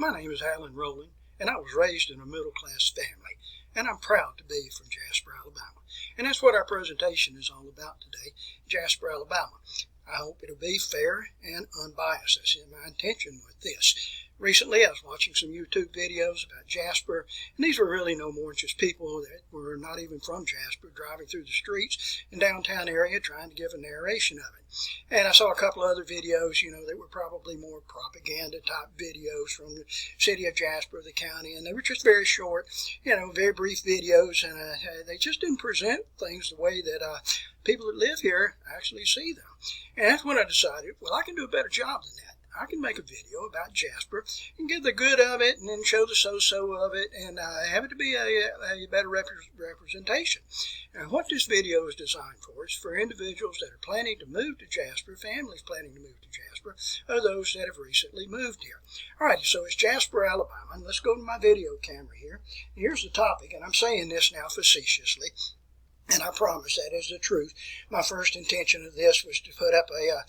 My name is Rowland, and I was raised in a middle-class family, and I'm proud to be from Jasper, Alabama. And that's what our presentation is all about today, Jasper, Alabama. I hope it'll be fair and unbiased. That's my intention with this. Recently, I was watching some YouTube videos about Jasper, and these were really no more than just people that were not even from Jasper driving through the streets in downtown area trying to give a narration of it. And I saw a couple other videos, that were probably more propaganda-type videos from the city of Jasper, the county, and they were just very short, very brief videos, and they just didn't present things the way that people that live here actually see them. And that's when I decided, well, I can do a better job than that. I can make a video about Jasper and give the good of it and then show the so-so of it and have it to be a better representation. And what this video is designed for is for individuals that are planning to move to Jasper, families planning to move to Jasper, or those that have recently moved here. All right, so it's Jasper, Alabama, and let's go to my video camera here. Here's the topic, and I'm saying this now facetiously. And I promise that is the truth. My first intention of this was to put up a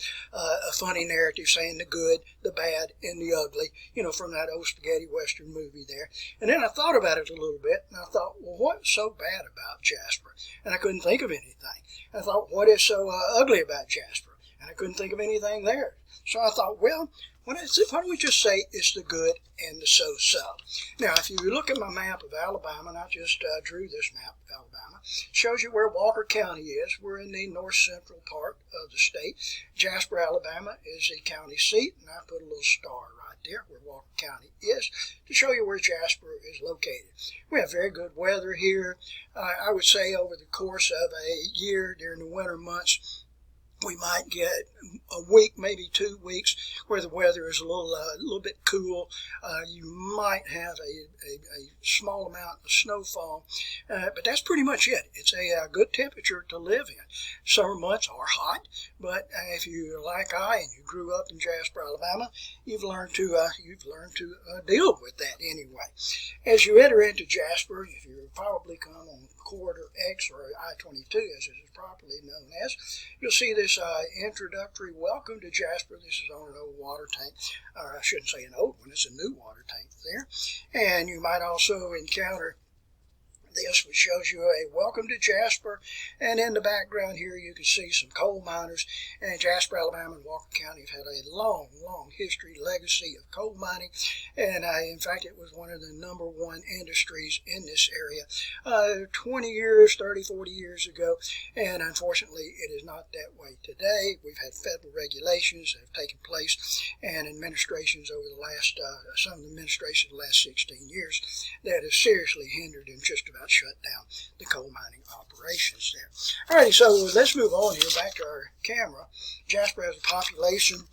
funny narrative saying the good, the bad, and the ugly, from that old spaghetti western movie there. And then I thought about it a little bit, and I thought, well, what's so bad about Jasper? And I couldn't think of anything. I thought, what is so ugly about Jasper? And I couldn't think of anything there. So I thought, well, why don't we just say it's the good and the so-so? Now, if you look at my map of Alabama, and I just drew this map of Alabama, shows you where Walker County is. We're in the north-central part of the state. Jasper, Alabama is the county seat, and I put a little star right there where Walker County is to show you where Jasper is located. We have very good weather here. I would say over the course of a year during the winter months, we might get a week, maybe 2 weeks, where the weather is a little bit cool. You might have a small amount of snowfall, but that's pretty much it. It's a good temperature to live in. Summer months are hot, but if you like I and you grew up in Jasper, Alabama, you've learned to deal with that anyway. As you enter into Jasper, if you probably come on Corridor X or I-22, as it is properly known as, you'll see this introductory welcome to Jasper. This is on an old water tank, or I shouldn't say an old one, it's a new water tank there. And you might also encounter this, which shows you a welcome to Jasper, and in the background here you can see some coal miners. And Jasper, Alabama and Walker County have had a long history, legacy of coal mining, and in fact it was one of the #1 industries in this area 20 years, 30, 40 years ago, and unfortunately it is not that way today. We've had federal regulations that have taken place and administrations over the last, some administrations the last 16 years that have seriously hindered and just about shut down the coal mining operations there. Alrighty, so let's move on here back to our camera. Jasper has a population.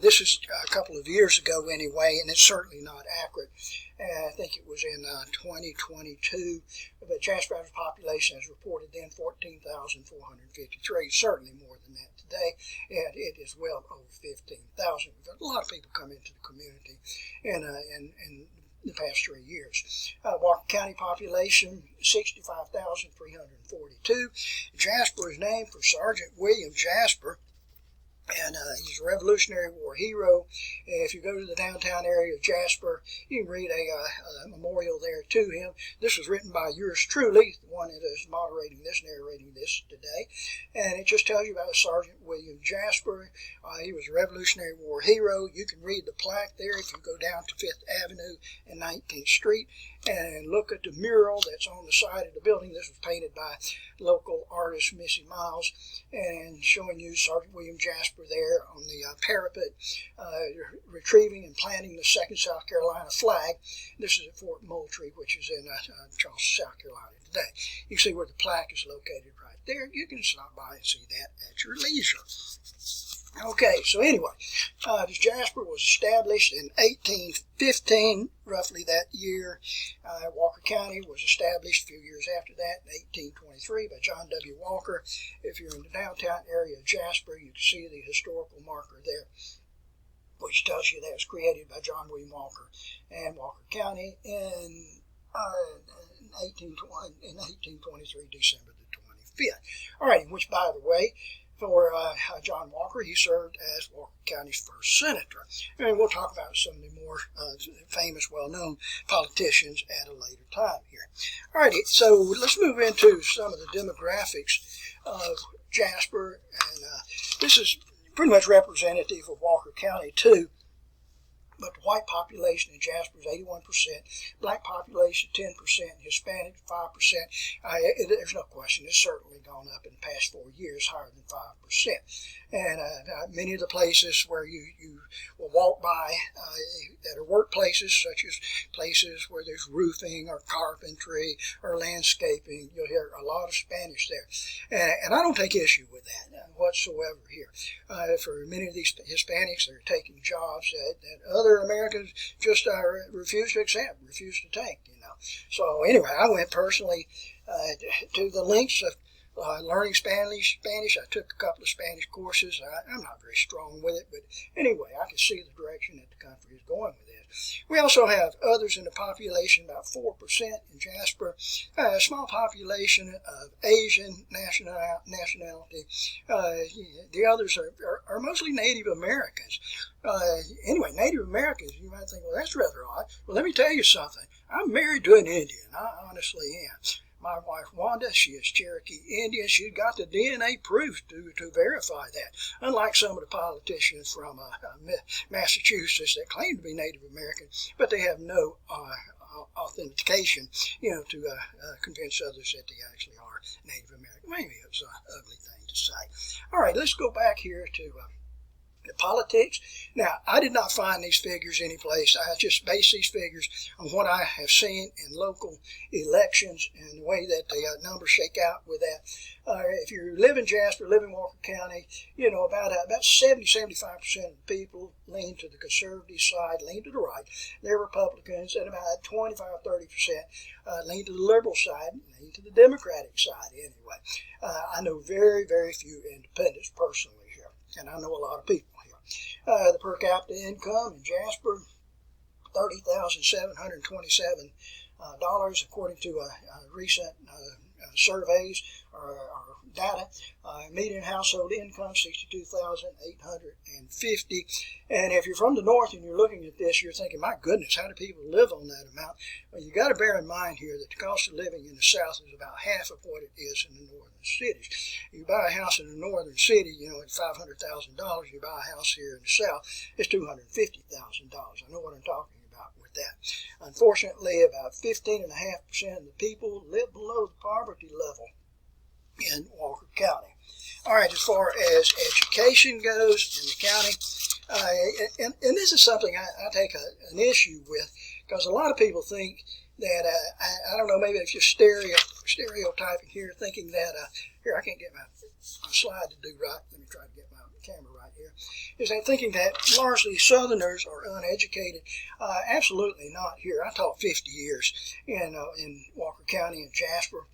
This is a couple of years ago anyway, and it's certainly not accurate. I think it was in 2022, but Jasper has a population as reported then 14,453, certainly more than that today, and it is well over 15,000. We've had a lot of people come into the community in the past 3 years. Walker County population, 65,342. Jasper is named for Sergeant William Jasper, and he's a Revolutionary War hero. If you go to the downtown area of Jasper, you can read a memorial there to him. This was written by yours truly, the one that is narrating this today. And it just tells you about Sergeant William Jasper. He was a Revolutionary War hero. You can read the plaque there if you go down to 5th Avenue and 19th Street and look at the mural that's on the side of the building. This was painted by local artist Missy Miles, and showing you Sergeant William Jasper there on the parapet, retrieving and planting the 2nd South Carolina flag. This is at Fort Moultrie, which is in Charleston, South Carolina today. You can see where the plaque is located right there. You can stop by and see that at your leisure. Okay, so anyway, Jasper was established in 1815, roughly that year. Walker County was established a few years after that, in 1823, by John W. Walker. If you're in the downtown area of Jasper, you can see the historical marker there, which tells you that it was created by John William Walker and Walker County in 1823, December the 25th. All right, which, by the way, for John Walker. He served as Walker County's first senator. And we'll talk about some of the more famous, well-known politicians at a later time here. All righty, so let's move into some of the demographics of Jasper. And this is pretty much representative of Walker County, too. But the white population in Jasper is 81%, black population 10%, Hispanic 5%. There's no question it's certainly gone up in the past 4 years, higher than 5%. And many of the places where you will walk by that are workplaces, such as places where there's roofing or carpentry or landscaping, you'll hear a lot of Spanish there. And I don't take issue with that whatsoever here. For many of these Hispanics, they're taking jobs that other Americans just refuse to accept, refuse to take, So anyway, I went personally to the lengths of learning Spanish. I took a couple of Spanish courses. I'm not very strong with it, but anyway, I can see the direction that the country is going with it. We also have others in the population, about 4% in Jasper. A small population of Asian nationality. The others are mostly Native Americans. Anyway, Native Americans, you might think, well, that's rather odd. Well, let me tell you something. I'm married to an Indian. I honestly am. My wife, Wanda, she is Cherokee Indian. She's got the DNA proof to verify that. Unlike some of the politicians from Massachusetts that claim to be Native American, but they have no authentication, to convince others that they actually are Native American. Maybe it was an ugly thing to say. All right, let's go back here to the politics. Now, I did not find these figures anyplace. I just based these figures on what I have seen in local elections and the way that the numbers shake out with that. If you live in Jasper, live in Walker County, about 70-75% of the people lean to the conservative side, lean to the right. They're Republicans, and about 25-30% lean to the liberal side, lean to the Democratic side anyway. I know very, very few independents personally here, and I know a lot of people. The per capita income in Jasper, $30,727, according to recent surveys or data. Median household income, $62,850. And if you're from the north and you're looking at this, you're thinking, my goodness, how do people live on that amount? Well, you got to bear in mind here that the cost of living in the south is about half of what it is in the northern cities. You buy a house in the northern city, at $500,000. You buy a house here in the south, it's $250,000. I know what I'm talking about with that. Unfortunately, about 15.5% of the people live below the poverty level in Walker County. All right, as far as education goes in the county, and this is something I take an issue with, because a lot of people think that, I don't know, maybe it's just stereotyping here, thinking that, here, I can't get my slide to do right. Let me try to get my camera right here. Is that thinking that largely Southerners are uneducated? Absolutely not here. I taught 50 years in Walker County and Jasper.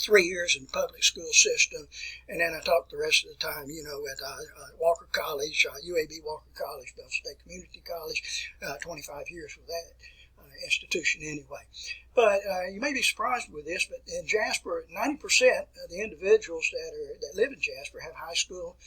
3 years in the public school system, and then I taught the rest of the time, at Walker College, UAB Walker College, Bell State Community College, 25 years with that institution anyway. But you may be surprised with this, but in Jasper, 90% of the individuals that live in Jasper have high school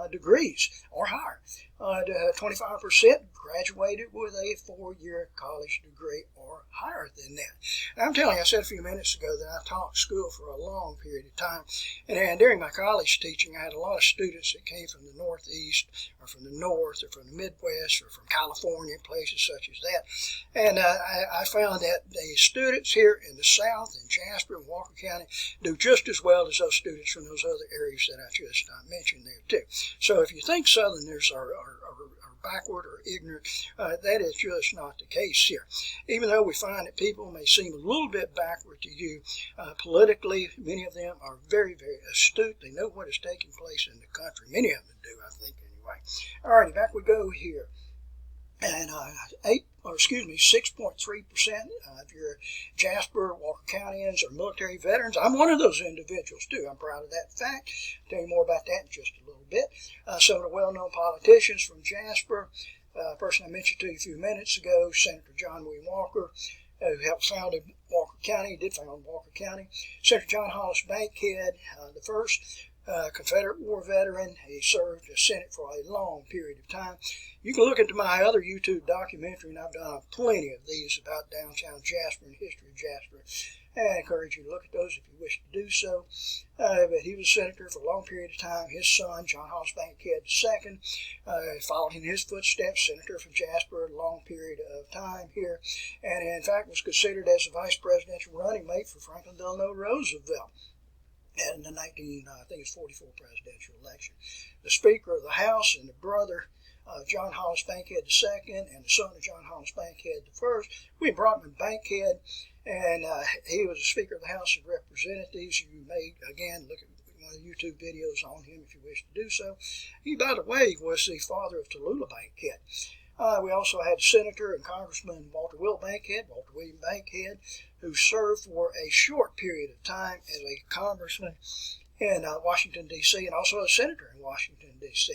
degrees or higher. 25% graduated with a 4-year college degree or higher than that. And I'm telling you, I said a few minutes ago that I taught school for a long period of time. And during my college teaching, I had a lot of students that came from the Northeast or from the North or from the Midwest or from California, places such as that. And I found that the students here in the South, in Jasper and Walker County, do just as well as those students from those other areas that I just mentioned there too. So if you think Southerners are backward or ignorant, that is just not the case here. Even though we find that people may seem a little bit backward to you, politically, many of them are very, very astute. They know what is taking place in the country. Many of them do, I think, anyway. All righty, back we go here. And 6.3% of your Jasper, Walker Countyans are military veterans. I'm one of those individuals, too. I'm proud of that fact. I'll tell you more about that in just a little bit. Some of the well-known politicians from Jasper, a person I mentioned to you a few minutes ago, Senator John W. Walker, who helped founded Walker County, did found Walker County. Senator John Hollis Bankhead, the first, Confederate war veteran. He served the Senate for a long period of time. You can look into my other YouTube documentary, and I've done plenty of these about downtown Jasper and the history of Jasper. I encourage you to look at those if you wish to do so. But he was a senator for a long period of time. His son, John Hollis Bankhead II, followed in his footsteps, senator from Jasper, a long period of time here, and in fact was considered as the vice presidential running mate for Franklin Delano Roosevelt in the 44 presidential election. The Speaker of the House and the brother of John Hollis Bankhead II and the son of John Hollis Bankhead I, William Brockman Bankhead, and he was the Speaker of the House of Representatives. You may, again, look at one of the YouTube videos on him if you wish to do so. He, by the way, was the father of Tallulah Bankhead. We also had Senator and Congressman Walter William Bankhead, who served for a short period of time as a congressman in Washington, D.C., and also a senator in Washington, D.C.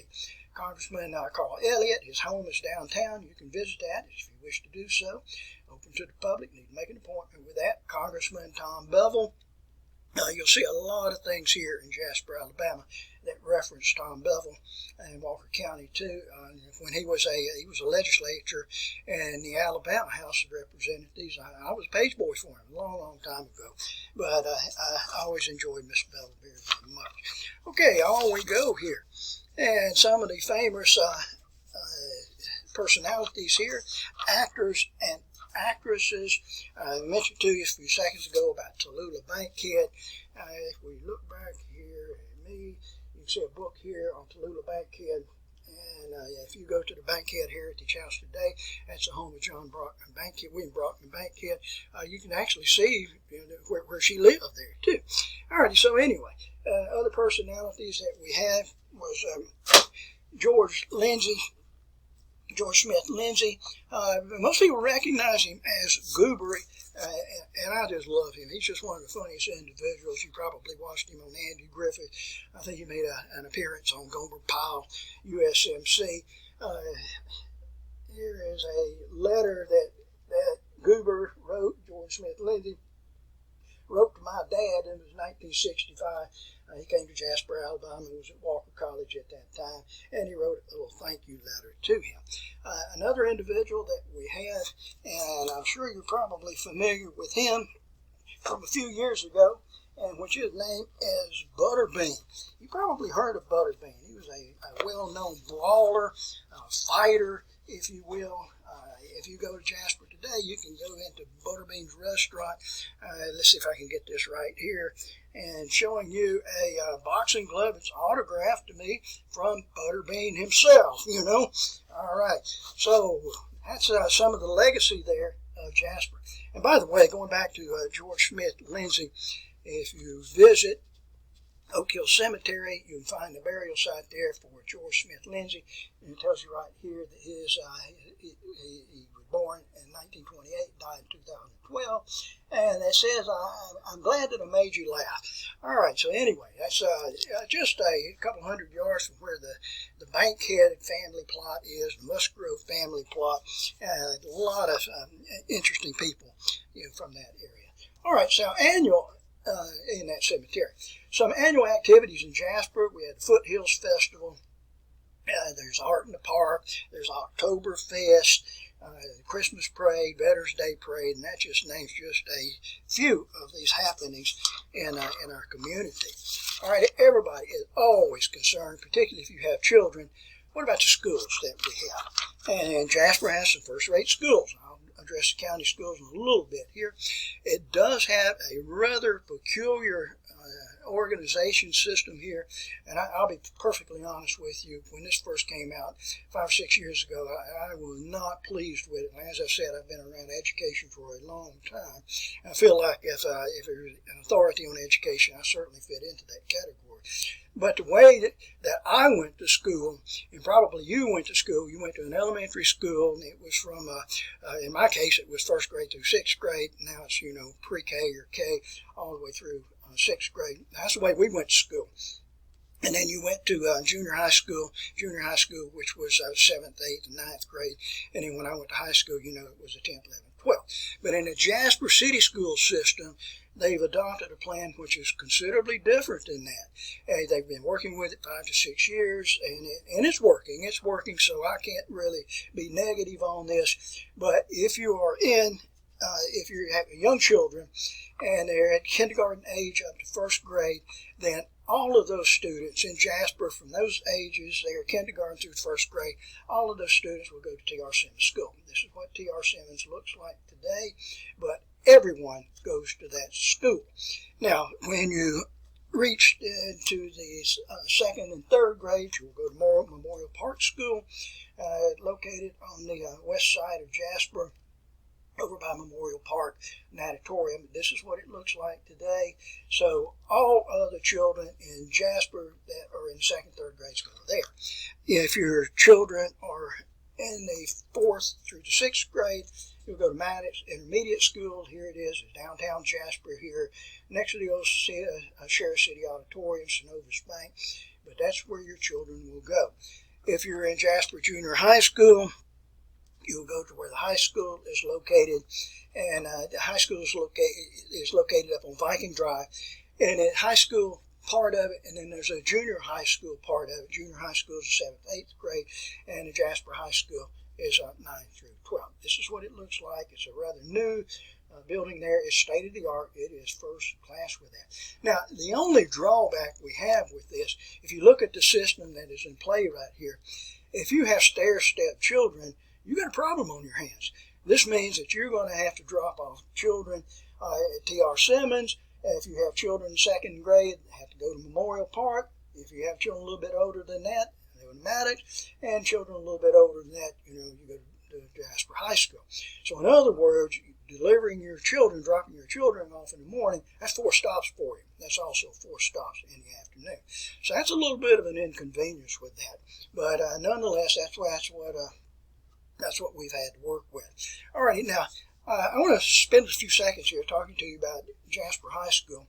Congressman Carl Elliott, his home is downtown. You can visit that if you wish to do so. Open to the public. Need to make an appointment with that. Congressman Tom Bevel. You'll see a lot of things here in Jasper, Alabama that reference Tom Bevel and Walker County too. When he was a legislator in the Alabama House of Representatives. I was a page boy for him a long time ago, but I always enjoyed Mr. Bevel very, very much. Okay, on we go here, and some of the famous personalities here, actors and actresses. I mentioned to you a few seconds ago about Tallulah Bankhead. If we look back here at me, you can see a book here on Tallulah Bankhead. And if you go to the Bankhead Heritage House today, that's the home of William Brockman Bankhead. You can actually see where she lived there too. Alrighty, so anyway, other personalities that we have was George Smith Lindsay. Most people recognize him as Goober, and I just love him. He's just one of the funniest individuals. You probably watched him on Andy Griffith. I think he made an appearance on Gomer Pyle, USMC. Here is a letter that Goober wrote, George Smith Lindsay wrote to my dad. It was 1965. He came to Jasper, Alabama. He was at Walker College at that time, and he wrote a little thank you letter to him. Another individual that we have, and I'm sure you're probably familiar with him from a few years ago, and which his name is Butterbean. You probably heard of Butterbean. He was a well-known brawler, fighter, if you will. If you go to Jasper today, you can go into Butterbean's restaurant. Let's see if I can get this right here. And showing you a boxing glove. It's autographed to me from Butterbean himself, you know. All right. So that's some of the legacy there of Jasper. And by the way, going back to George Smith Lindsay, if you visit Oak Hill Cemetery, you can find the burial site there for George Smith Lindsay. And it tells you right here that he was born in 1928, died in 2012. And it says, I'm glad that I made you laugh. All right, so anyway, that's just a couple hundred yards from where the Bankhead family plot is, the Musgrove family plot. A lot of interesting people from that area. All right, so annual in that cemetery. Some annual activities in Jasper. We had the Foothills Festival. There's Art in the Park. There's Oktoberfest, Christmas Parade, Veterans Day Parade, and that just names just a few of these happenings in our community. All right, everybody is always concerned, particularly if you have children. What about the schools that we have? And Jasper has some first-rate schools. I'll address the county schools in a little bit here. It does have a rather peculiar organization system here, and I'll be perfectly honest with you. When this first came out 5 or 6 years ago, I was not pleased with it. And as I said, I've been around education for a long time. I feel like if there's an authority on education, I certainly fit into that category. But the way that I went to school, and probably you went to school, you went to an elementary school, and it was from, in my case, it was first grade through sixth grade. Now it's, pre-K or K all the way through sixth grade. That's the way we went to school. And then you went to junior high school, which was 7th, 8th, and 9th grade. And then when I went to high school, it was the 10th, 11th, 12. But in the Jasper City School system, they've adopted a plan which is considerably different than that. They've been working with it 5 to 6 years, and it's working. It's working, so I can't really be negative on this. But if you are if you have young children and they're at kindergarten age up to first grade, then all of those students in Jasper from those ages, they are kindergarten through first grade, all of those students will go to T.R. Simmons School. This is what T.R. Simmons looks like today, but everyone goes to that school. Now, when you reach into the second and third grade, you'll go to Memorial Park School, located on the west side of Jasper, over by Memorial Park Natatorium. This is what it looks like today. So all other children in Jasper that are in second, third grades go there. If your children are in the 4th through the 6th grade, you'll go to Maddox Intermediate School. Here it is, downtown Jasper here, next to the old Sheriff City Auditorium, Synovus Bank. But that's where your children will go. If you're in Jasper Junior High School, you'll go to where the high school is located, and the high school is located up on Viking Drive. And the high school part of it, and then there's a junior high school part of it. Junior high school is the 7th, 8th grade, and the Jasper High School is 9 through 12. This is what it looks like. It's a rather new building there. It's state-of-the-art. It is first class with that. Now, the only drawback we have with this, if you look at the system that is in play right here, if you have stair-step children, you got a problem on your hands. This means that you're going to have to drop off children at T.R. Simmons. If you have children in second grade, they have to go to Memorial Park. If you have children a little bit older than that, they go to Maddox. And children a little bit older than that, you go to Jasper High School. So in other words, dropping your children off in the morning, that's 4 stops for you. That's also 4 stops in the afternoon. So that's a little bit of an inconvenience with that. But nonetheless, that's what we've had to work with. All right, now I want to spend a few seconds here talking to you about Jasper High School.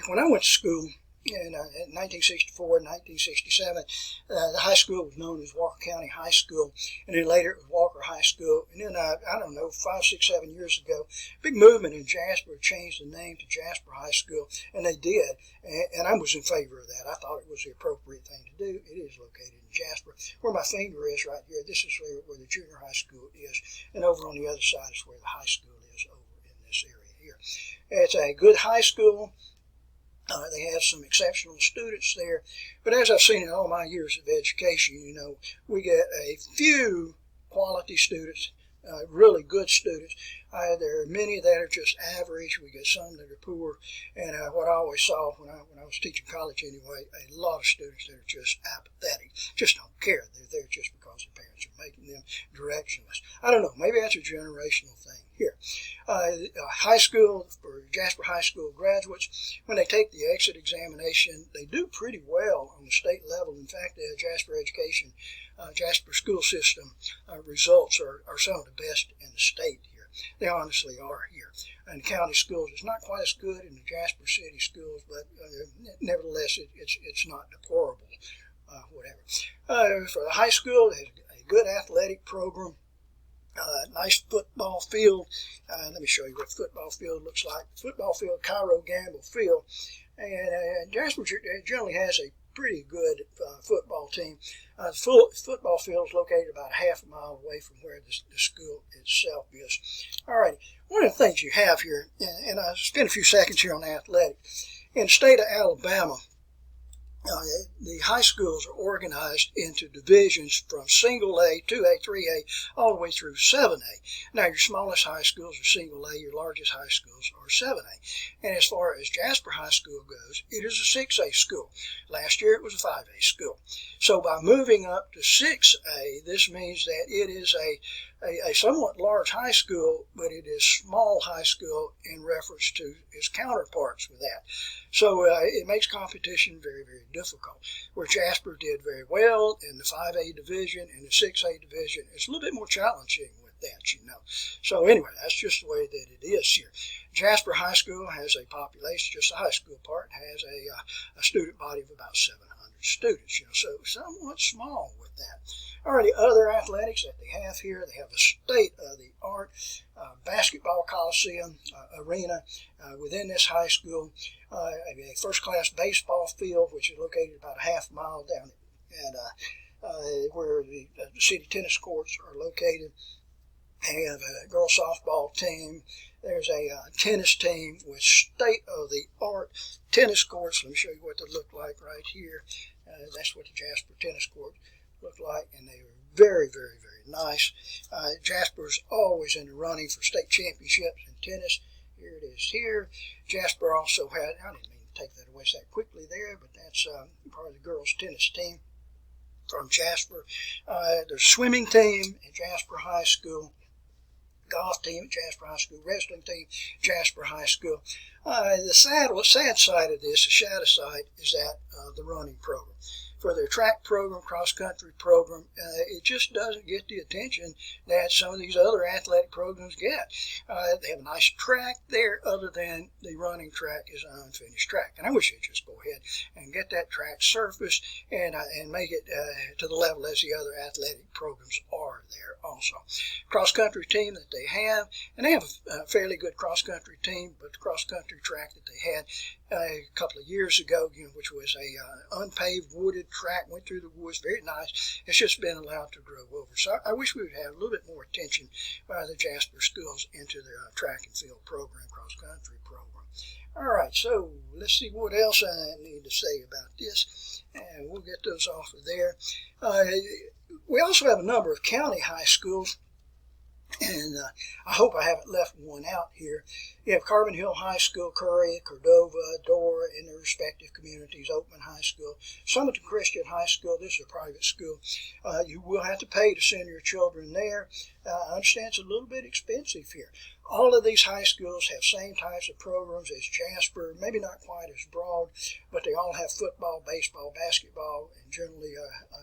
When I went to school in 1964 and 1967, the high school was known as Walker County High School, and then later it was Walker High School. And then, I don't know, 5, 6, 7 years ago, big movement in Jasper changed the name to Jasper High School, and they did. And I was in favor of that. I thought it was the appropriate thing to do. It is located in Jasper. Where my finger is right here, this is where the junior high school is, and over on the other side is where the high school is over in this area here. It's a good high school. They have some exceptional students there. But as I've seen in all my years of education, we get a few quality students, really good students. There are many that are just average. We get some that are poor. And what I always saw when I was teaching college anyway, a lot of students that are just apathetic, just don't care. They're there just because their parents are making them directionless. I don't know. Maybe that's a generational thing here. High school, for Jasper High School graduates, when they take the exit examination, they do pretty well on the state level. In fact, the Jasper school system results are some of the best in the state here. They honestly are here. And the county schools, it's not quite as good in the Jasper City schools, but nevertheless, it's not deplorable, whatever. For the high school, they have a good athletic program. Nice football field. Let me show you what football field looks like. Football field, Cairo Gamble Field. And Jasper generally has a pretty good football team. The football field is located about a half a mile away from where the school itself is. All right. One of the things you have here, and I'll spend a few seconds here on athletics. In the state of Alabama, the high schools are organized into divisions from single A, 2A, 3A, all the way through 7A. Now, your smallest high schools are single A, your largest high schools are 7A. And as far as Jasper High School goes, it is a 6A school. Last year, it was a 5A school. So by moving up to 6A, this means that it is a somewhat large high school, but it is small high school in reference to its counterparts with that. So it makes competition very, very difficult. Where Jasper did very well in the 5A division and the 6A division, it's a little bit more challenging with that, you know. So anyway, that's just the way that it is here. Jasper High School has a population, just the high school part, has a student body of about 700 students, you know, so somewhat small with that. Alrighty, other athletics that they have here, they have a state-of-the-art basketball coliseum arena within this high school, a first-class baseball field, which is located about a half mile down at where the city tennis courts are located. They have a girls softball team. There's a tennis team with state-of-the-art tennis courts. Let me show you what they look like right here. That's what the Jasper tennis courts look like, and they are very, very, very nice. Jasper's always in the running for state championships in tennis. Here it is here. Jasper also had, I didn't mean to take that away so quickly there, but that's part of the girls tennis team from Jasper. There's a swimming team at Jasper High School, golf team at Jasper High School, wrestling team, Jasper High School. The sad side of this, the shadow side, is that the running program. For their track program, cross-country program, it just doesn't get the attention that some of these other athletic programs get. They have a nice track there, other than the running track is an unfinished track. And I wish they'd just go ahead and get that track surfaced and make it to the level as the other athletic programs are there also. Cross-country team that they have, and they have a fairly good cross-country team, but the cross-country track that they had a couple of years ago, you know, which was a unpaved wooded track, went through the woods, very nice. It's just been allowed to grow over. So I wish we would have a little bit more attention by the Jasper schools into their track and field program, cross-country program. All right, so let's see what else I need to say about this, and we'll get those off of there. We also have a number of county high schools, and I hope I haven't left one out here. You have Carbon Hill High School, Curry, Cordova, Dora in their respective communities, Oakman High School, Summerton Christian High School. This is a private school. You will have to pay to send your children there. I understand it's a little bit expensive here. All of these high schools have same types of programs as Jasper, maybe not quite as broad, but they all have football, baseball, basketball, and generally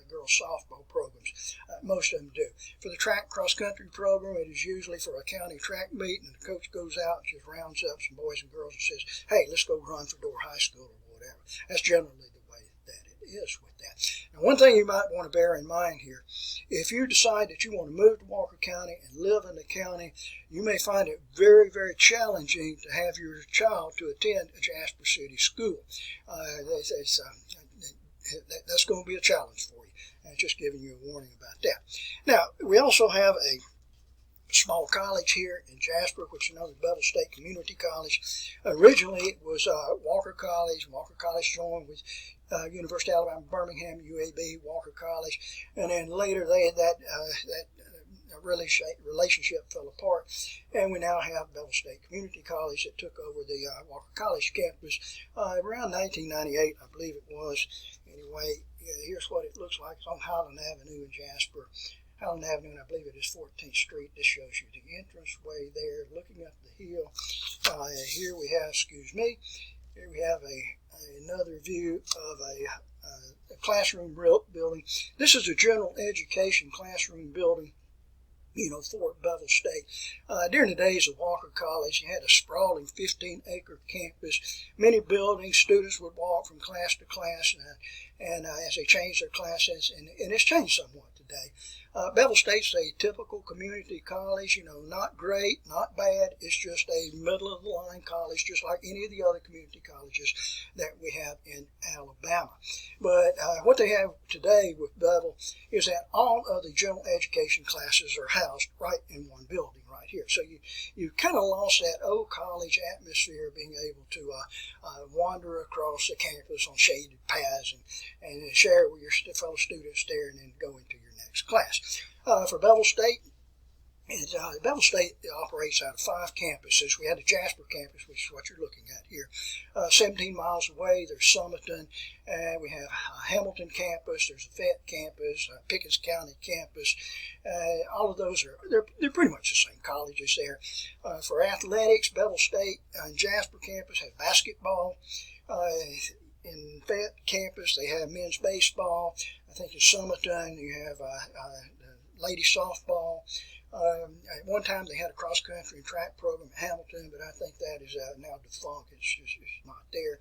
girls softball programs. Most of them do. For the track cross-country program, it is usually for a county track meet, and the coach goes out and just rounds up some boys and girls and says, hey, let's go run for Door High School or whatever. That's generally the way that it is with that. Now, one thing you might want to bear in mind here, if you decide that you want to move to Walker County and live in the county, you may find it very, very challenging to have your child to attend a Jasper City school. That's going to be a challenge for you. I'm just giving you a warning about that. Now, we also have a small college here in Jasper, which is another Bevel State Community College. Originally, it was Walker College. Walker College joined with University of Alabama, Birmingham, UAB, Walker College, and then later that relationship fell apart, and we now have Bevel State Community College that took over the Walker College campus around 1998, I believe it was. Anyway, here's what it looks like. It's on Highland Avenue in Jasper. Highland Avenue, and I believe it is 14th Street. This shows you the entrance way there, looking up the hill. Here we have, here we have another view of a classroom building. This is a general education classroom building, you know, for Bevel State. During the days of Walker College, you had a sprawling 15-acre campus, many buildings. Students would walk from class to class, and as they changed their classes, and it's changed somewhat today. Bevel State's a typical community college, you know, not great, not bad. It's just a middle-of-the-line college, just like any of the other community colleges that we have in Alabama. But what they have today with Bevel is that all of the general education classes are housed right in one building right here. So you kind of lost that old college atmosphere, being able to wander across the campus on shaded paths and share with your fellow students there and then go into your next class. For Bevel State, Bevel State operates out of 5 campuses. We had the Jasper campus, which is what you're looking at here. 17 miles away, there's Summerton. We have Hamilton campus. There's a Fayette campus, Pickens County campus. All of those they're pretty much the same colleges there. For athletics, Bevel State and Jasper campus have basketball. In Fayette campus, they have men's baseball. I think in Summerton, you have lady softball. At one time they had a cross-country and track program at Hamilton, but I think that is now defunct. It's not there.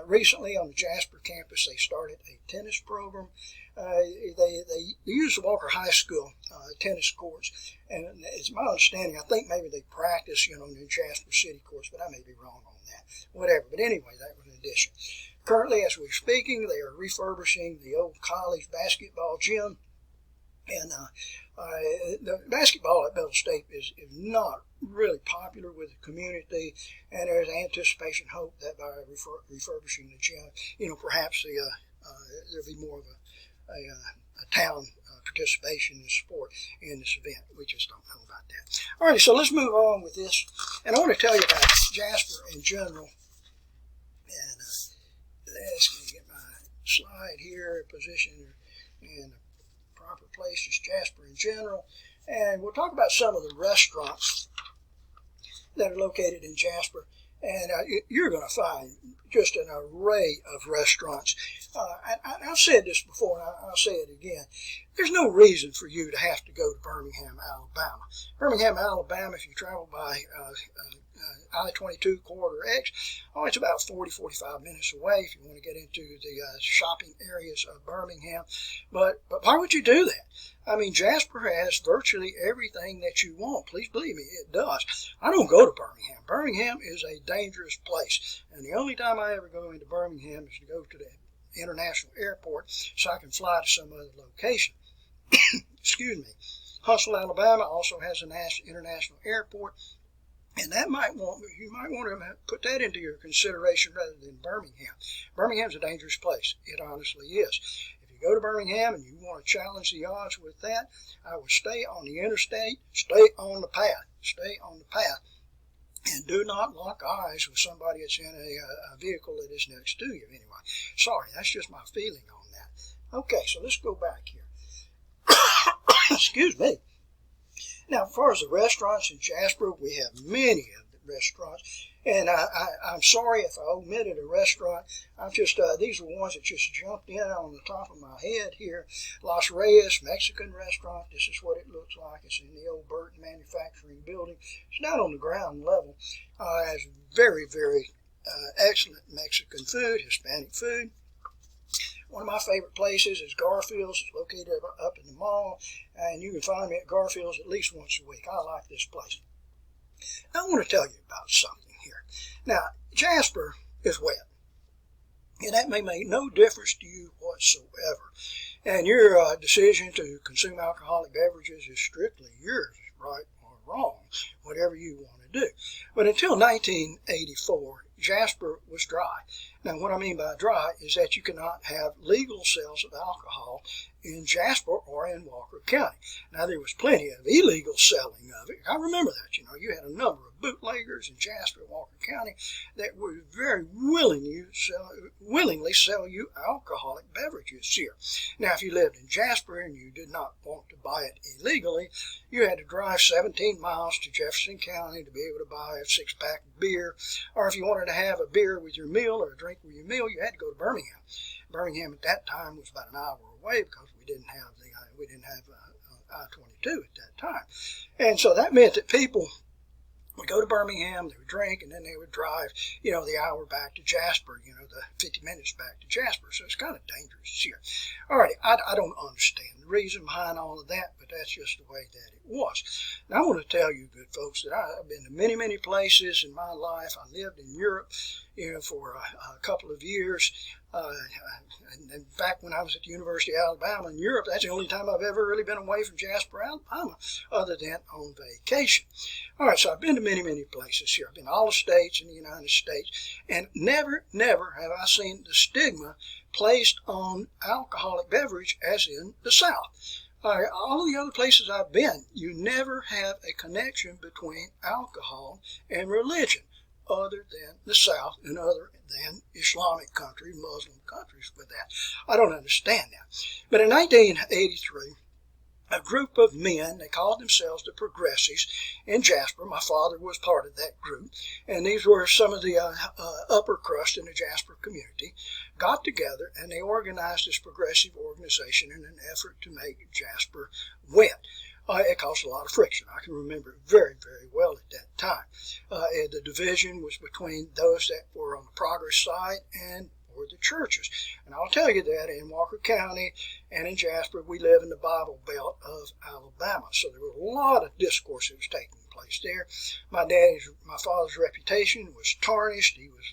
Recently on the Jasper campus, they started a tennis program. They use the Walker High School tennis courts, and it's my understanding, I think maybe they practice, in the Jasper City courts, but I may be wrong on that. Whatever. But anyway, that was an addition. Currently, as we're speaking, they are refurbishing the old college basketball gym. And the basketball at Bell State is not really popular with the community, and there's anticipation, hope that by refurbishing the gym, perhaps there'll be more of a town participation in sport in this event. We just don't know about that. All right, so let's move on with this, and I want to tell you about Jasper in general. And let's get my slide here, position and proper places, Jasper in general, and we'll talk about some of the restaurants that are located in Jasper, and you're going to find just an array of restaurants. I've said this before, and I'll say it again. There's no reason for you to have to go to Birmingham, Alabama. Birmingham, Alabama, if you travel by I-22 Corridor X, it's about 40-45 minutes away if you want to get into the shopping areas of Birmingham. But why would you do that? I mean, Jasper has virtually everything that you want. Please believe me, it does. I don't go to Birmingham. Birmingham is a dangerous place. And the only time I ever go into Birmingham is to go to the international airport so I can fly to some other location. Excuse me. Huntsville, Alabama also has an international airport. And you might want to put that into your consideration rather than Birmingham. Birmingham's a dangerous place. It honestly is. If you go to Birmingham and you want to challenge the odds with that, I would stay on the interstate, stay on the path, and do not lock eyes with somebody that's in a vehicle that is next to you anyway. Sorry, that's just my feeling on that. Okay, so let's go back here. Excuse me. Now, as far as the restaurants in Jasper, we have many of the restaurants, and I'm sorry if I omitted a restaurant. These are ones that just jumped in on the top of my head here. Los Reyes Mexican Restaurant. This is what it looks like. It's in the old Burton Manufacturing Building. It's down on the ground level. It has very, very excellent Mexican food, Hispanic food. One of my favorite places is Garfield's. It's located up in the mall, and you can find me at Garfield's at least once a week. I like this place. I want to tell you about something here. Now, Jasper is wet, and that may make no difference to you whatsoever. And your decision to consume alcoholic beverages is strictly yours, right or wrong, whatever you want to do. But until 1984, Jasper was dry. Now, what I mean by dry is that you cannot have legal sales of alcohol in Jasper or in Walker County. Now, there was plenty of illegal selling of it. I remember that. You had a number of bootleggers in Jasper and Walker County that would very willingly sell you alcoholic beverages here. Now, if you lived in Jasper and you did not want to buy it illegally, you had to drive 17 miles to Jefferson County to be able to buy a six-pack of beer. Or if you wanted to have a beer with your meal or a drink with your meal, you had to go to Birmingham. Birmingham at that time was about an hour away because we didn't have I-22 at that time. And so that meant that people would go to Birmingham, they would drink, and then they would drive, the hour back to Jasper, the 50 minutes back to Jasper. So it's kind of dangerous here. All right, I don't understand the reason behind all of that, but that's just the way that it was. Now, I want to tell you, good folks, that I've been to many, many places in my life. I lived in Europe, for a couple of years. And in fact, when I was at the University of Alabama in Europe, that's the only time I've ever really been away from Jasper, Alabama, other than on vacation. All right, so I've been to many, many places here. I've been to all the states in the United States, and never have I seen the stigma placed on alcoholic beverage as in the South. All of the other places I've been, you never have a connection between alcohol and religion, other than the South and other than Islamic countries, Muslim countries with that. I don't understand that. But in 1983, a group of men, they called themselves the Progressives in Jasper. My father was part of that group, and these were some of the upper crust in the Jasper community, got together and they organized this progressive organization in an effort to make Jasper wet. It caused a lot of friction. I can remember it very, very well at that time. And the division was between those that were on the Progress side and or the churches. And I'll tell you that in Walker County and in Jasper, we live in the Bible Belt of Alabama. So there was a lot of discourse that was taking place there. My father's reputation was tarnished. He was,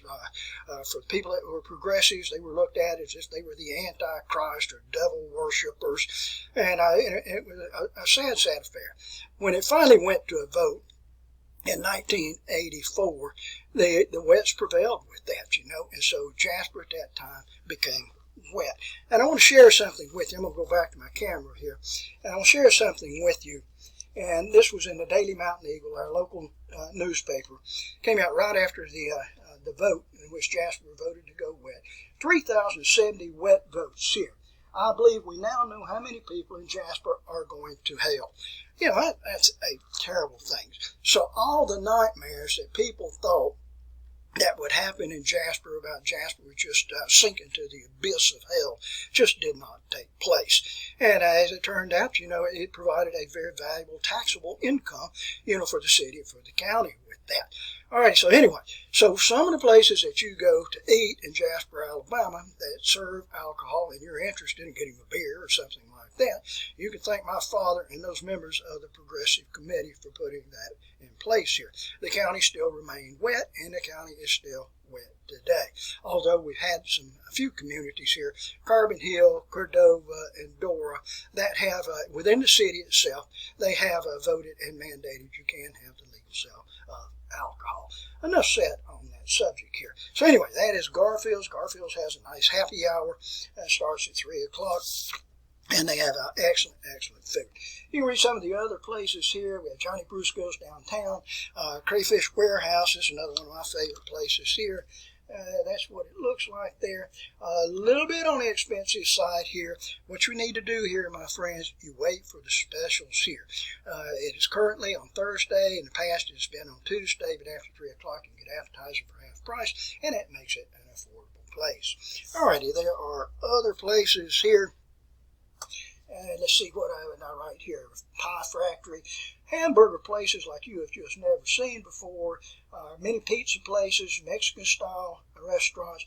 for the people that were progressives, they were looked at as if they were the Antichrist or devil worshippers. And it was a sad, sad affair. When it finally went to a vote, in 1984, the Wets prevailed with that, and so Jasper at that time became wet. And I want to share something with you. I'm going to go back to my camera here, and I want to share something with you. And this was in the Daily Mountain Eagle, our local newspaper. Came out right after the vote in which Jasper voted to go wet. 3,070 wet votes here. I believe we now know how many people in Jasper are going to hell. That's a terrible thing. So all the nightmares that people thought that would happen in Jasper about Jasper would just sink into the abyss of hell just did not take place. And as it turned out, it provided a very valuable taxable income, for the city and for the county with that. All right, so anyway, so some of the places that you go to eat in Jasper, Alabama that serve alcohol and you're interested in getting a beer or something like that, you can thank my father and those members of the Progressive Committee for putting that in place here. The county still remained wet, and the county is still wet today. Although we've had a few communities here, Carbon Hill, Cordova, and Dora, that have, within the city itself, they have voted and mandated you can have the legal sale of alcohol. Enough said on that subject here. So anyway, that is Garfield's. Garfield's has a nice happy hour that starts at 3 o'clock. And they have excellent, excellent food. You can read some of the other places here. We have Johnny Brusco's downtown. Crayfish Warehouse is another one of my favorite places here. That's what it looks like there. A little bit on the expensive side here. What you need to do here, my friends, you wait for the specials here. It is currently on Thursday. In the past, it's been on Tuesday, but after 3 o'clock, you can get appetizer for half price, and that makes it an affordable place. Alrighty, there are other places here. Let's see what I would write here. Pie Factory, hamburger places like you have just never seen before, many pizza places, Mexican style restaurants,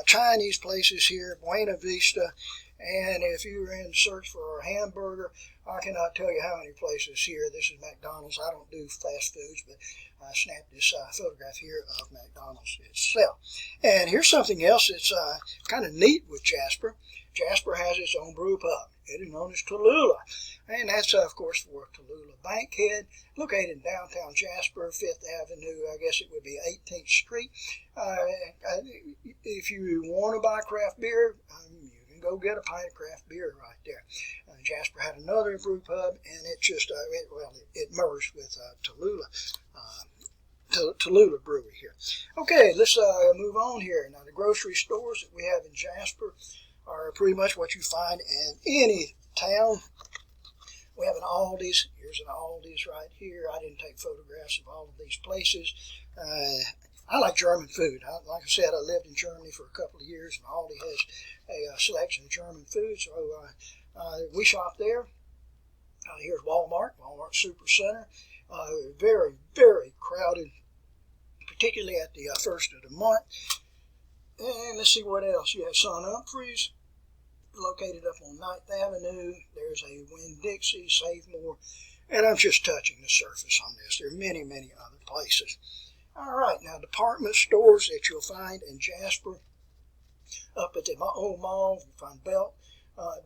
Chinese places here, Buena Vista, and if you're in search for a hamburger, I cannot tell you how many places here. This is McDonald's. I don't do fast foods, but I snapped this photograph here of McDonald's itself. And here's something else that's kind of neat with Jasper. Jasper has its own brew pub. It is known as Tallulah. And that's, of course, for Tallulah Bankhead, located in downtown Jasper, 5th Avenue, I guess it would be 18th Street. If you want to buy craft beer, you can go get a pint of craft beer right there. Jasper had another brew pub, and it just, it merged with Tallulah Brewery here. Okay, let's move on here. Now, the grocery stores that we have in Jasper are pretty much what you find in any town. We have an Aldi's. Here's an Aldi's right here. I didn't take photographs of all of these places. I like German food. Like I said, I lived in Germany for a couple of years, and Aldi has a selection of German food, so we shop there. Here's Walmart Super Center. Very, very crowded, particularly at the first of the month. And let's see what else. You have Son Humphreys, located up on 9th Avenue. There's a Winn-Dixie, Save More, and I'm just touching the surface on this. There are many, many other places. All right, now department stores that you'll find in Jasper. Up at the old mall, you find Belt,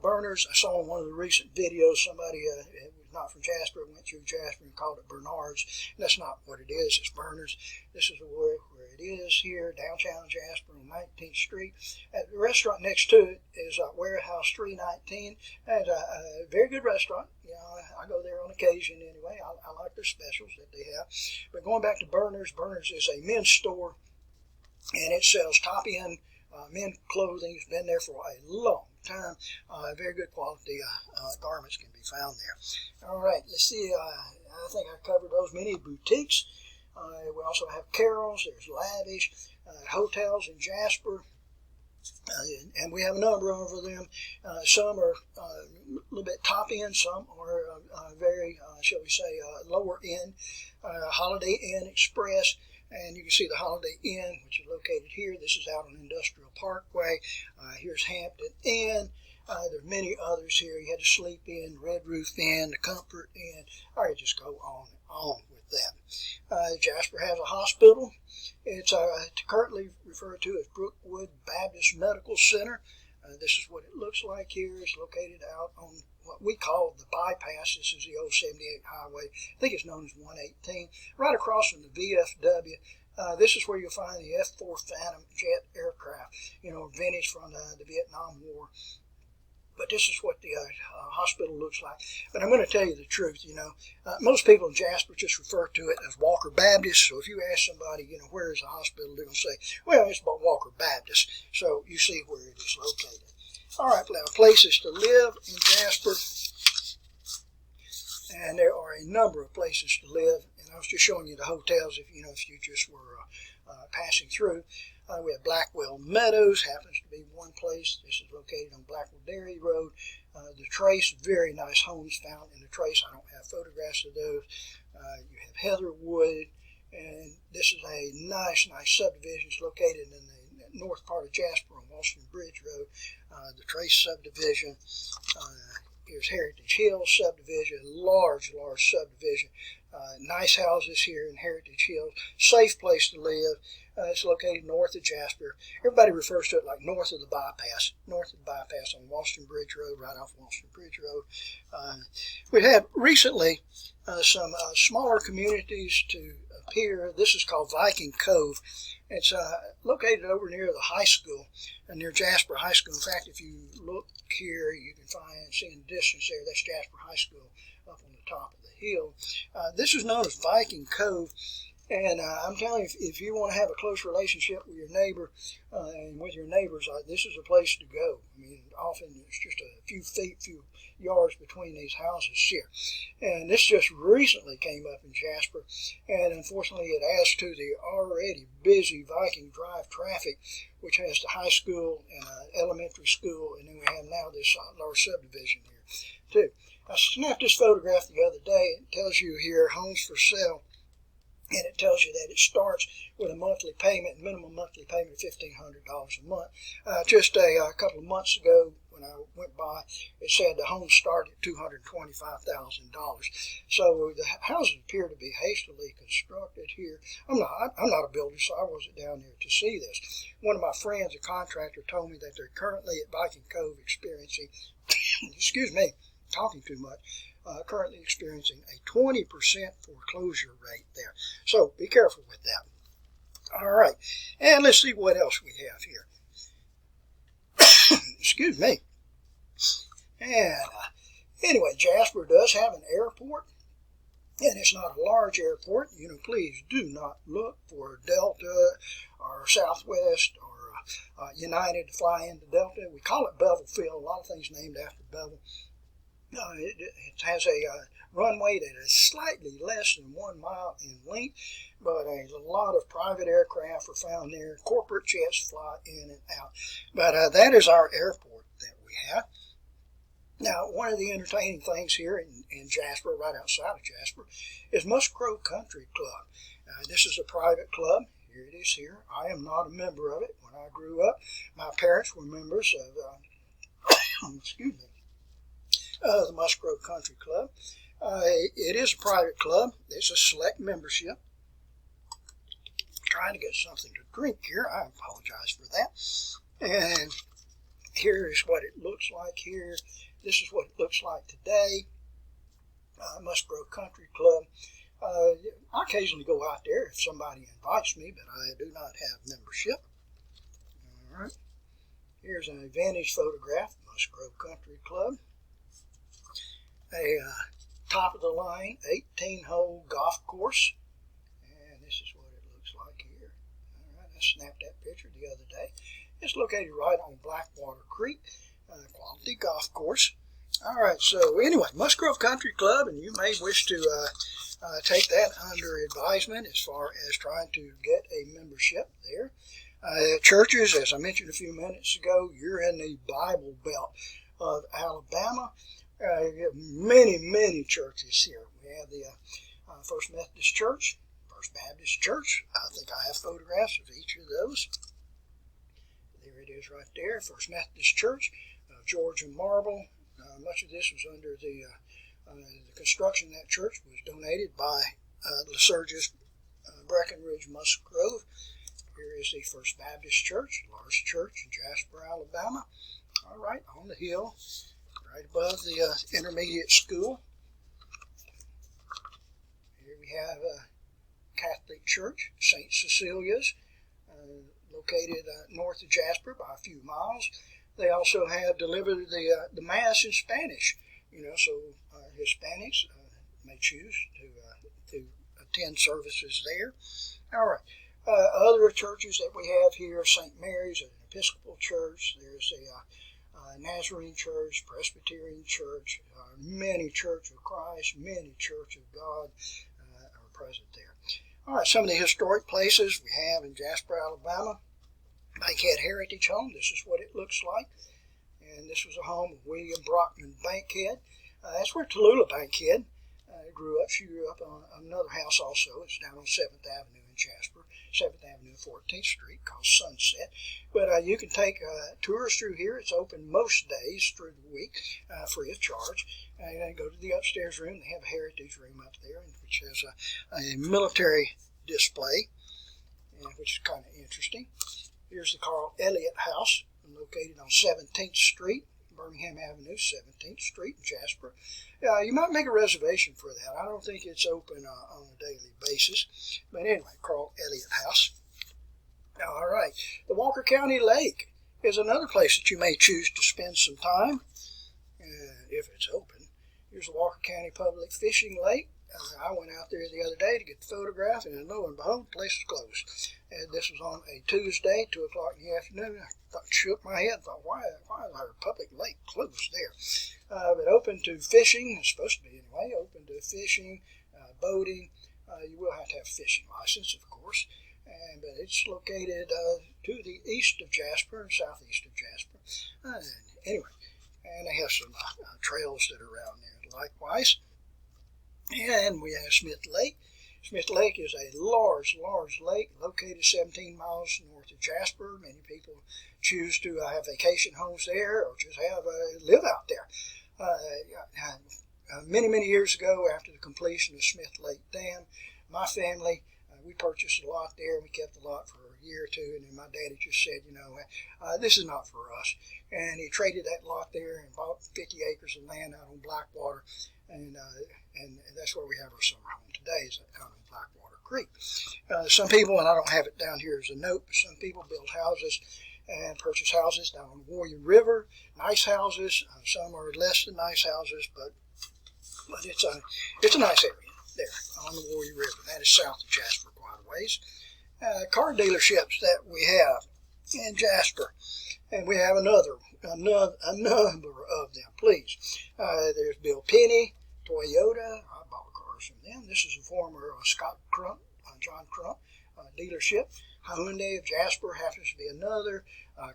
Burners. I saw in one of the recent videos somebody it was not from Jasper, went through Jasper and called it Bernard's. And that's not what it is. It's Burners. This is where it is here, downtown Jasper on 19th Street. The restaurant next to it is Warehouse 319. And a very good restaurant. I go there on occasion anyway. I like their specials that they have. But going back to Burners, Burners is a men's store, and it sells top-end men's clothing. It's been there for a long time. Very good quality garments can be found there. All right, let's see. I think I covered those. Many boutiques. We also have Carol's. There's Lavish. Hotels in Jasper. And we have a number of them. Some are a little bit top end, some are very, shall we say, lower end. Holiday Inn Express, and you can see the Holiday Inn, which is located here. This is out on Industrial Parkway. Here's Hampton Inn. There's many others here. You had the Sleep Inn, Red Roof Inn, the Comfort Inn. All right, just go on and on with that. Jasper has a hospital. It's currently referred to as Brookwood Baptist Medical Center. This is what it looks like here. It's located out on what we call the bypass. This is the old 78 highway. I think it's known as 118. Right across from the VFW. This is where you'll find the F-4 Phantom jet aircraft, vintage from the Vietnam War. But this is what the hospital looks like. But I'm going to tell you the truth, most people in Jasper just refer to it as Walker Baptist. So if you ask somebody, where is the hospital, they're going to say, well, it's about Walker Baptist. So you see where it is located. All right, now places to live in Jasper. And there are a number of places to live. And I was just showing you the hotels if you just were passing through. We have Blackwell Meadows, happens to be one place. This is located on Blackwell Dairy Road. The Trace, very nice homes found in the Trace. I don't have photographs of those. You have Heatherwood, and this is a nice subdivision. It's located in the north part of Jasper on Washington Bridge Road. The Trace subdivision. Here's Heritage Hills subdivision, large subdivision. Nice houses here in Heritage Hills. Safe place to live. It's located north of Jasper. Everybody refers to it like north of the bypass. North of the bypass on Washington Bridge Road, right off Washington Bridge Road. We had recently some smaller communities to appear. This is called Viking Cove. It's located over near the high school, near Jasper High School. In fact, if you look here, you can see in the distance there, that's Jasper High School up on the top of the hill. This is known as Viking Cove. And I'm telling you, if you want to have a close relationship with your neighbor and with your neighbors, this is a place to go. I mean, often it's just a few yards between these houses here. And this just recently came up in Jasper, and unfortunately it adds to the already busy Viking Drive traffic, which has the high school and elementary school, and then we have now this large subdivision here too. I snapped this photograph the other day. It tells you here, homes for sale. And it tells you that it starts with a monthly payment, minimum monthly payment of $1,500 a month. Just a couple of months ago, when I went by, it said the homes start at $225,000. So the houses appear to be hastily constructed here. I'm not a builder, so I wasn't down there to see this. One of my friends, a contractor, told me that they're currently at Viking Cove experiencing, excuse me, talking too much, currently experiencing a 20% foreclosure rate there. So be careful with that. All right, and let's see what else we have here. Excuse me. And anyway, Jasper does have an airport, and it's not a large airport. Please do not look for Delta or Southwest or United to fly into Delta. We call it Bevel Field. A lot of things named after Bevel. It has a runway that is slightly less than 1 mile in length, but a lot of private aircraft are found there. Corporate jets fly in and out. But that is our airport that we have. Now, one of the entertaining things here in Jasper, right outside of Jasper, is Musgrove Country Club. This is a private club. Here it is here. I am not a member of it. When I grew up, my parents were members of, excuse me, the Musgrove Country Club. It is a private club. It's a select membership. Trying to get something to drink here. I apologize for that. And here is what it looks like here. This is what it looks like today. Musgrove Country Club. I occasionally go out there if somebody invites me, but I do not have membership. All right. Here's a vintage photograph of Musgrove Country Club. A top-of-the-line 18-hole golf course. And this is what it looks like here. All right, I snapped that picture the other day. It's located right on Blackwater Creek, quality golf course. All right, so anyway, Musgrove Country Club, and you may wish to take that under advisement as far as trying to get a membership there. Churches, as I mentioned a few minutes ago, you're in the Bible Belt of Alabama. You have many churches here. We have the First Methodist Church, First Baptist Church. I think I have photographs of each of those. There it is right there, First Methodist Church, Georgia marble. Much of this was under the construction of that church was donated by Lycurgus Breckenridge Musgrove. Here is the First Baptist Church, large church in Jasper, Alabama. All right, on the hill, right above the intermediate school. Here we have a Catholic church, St. Cecilia's, located north of Jasper by a few miles. They also have delivered the Mass in Spanish, so Hispanics may choose to attend services there. All right. Other churches that we have here, St. Mary's, an Episcopal church. There's a Nazarene church, Presbyterian church, many Church of Christ, many Church of God are present there. All right, some of the historic places we have in Jasper, Alabama. Bankhead Heritage Home, this is what it looks like. And this was a home of William Brockman Bankhead. That's where Tallulah Bankhead grew up. She grew up on another house also. It's down on 7th Avenue in Jasper, 7th Avenue and 14th Street, called Sunset. But you can take tours through here. It's open most days through the week, free of charge. And then go to the upstairs room. They have a heritage room up there, which has a military display, which is kind of interesting. Here's the Carl Elliott House, located on 17th Street, Birmingham Avenue, 17th Street in Jasper. You might make a reservation for that. I don't think it's open on a daily basis. But anyway, Carl Elliott House. All right. The Walker County Lake is another place that you may choose to spend some time, if it's open. Here's the Walker County Public Fishing Lake. I went out there the other day to get the photograph, and lo and behold, the place was closed. And this was on a Tuesday, 2 o'clock in the afternoon. I shook my head and thought, why is our public lake closed there? But open to fishing, it's supposed to be anyway, open to fishing, boating. You will have to have a fishing license, of course. But it's located to the east of Jasper and southeast of Jasper. Anyway, and they have some trails that are around there likewise. And we have Smith Lake. Smith Lake is a large lake located 17 miles north of Jasper. Many people choose to have vacation homes there or just live out there. Many years ago, after the completion of Smith Lake Dam, my family, we purchased a lot there. We kept the lot for a year or two, and then my daddy just said, this is not for us. And he traded that lot there and bought 50 acres of land out on Blackwater. And that's where we have our summer home today, is out on Blackwater Creek. Some people, and I don't have it down here as a note, but some people build houses and purchase houses down on the Warrior River. Nice houses. Some are less than nice houses, but it's a nice area there on the Warrior River. That is south of Jasper quite a ways. Car dealerships that we have in Jasper, and we have a number of them, please. There's Bill Penny, Toyota. I bought cars from them. This is a former John Crump dealership. Hyundai of Jasper happens to be another.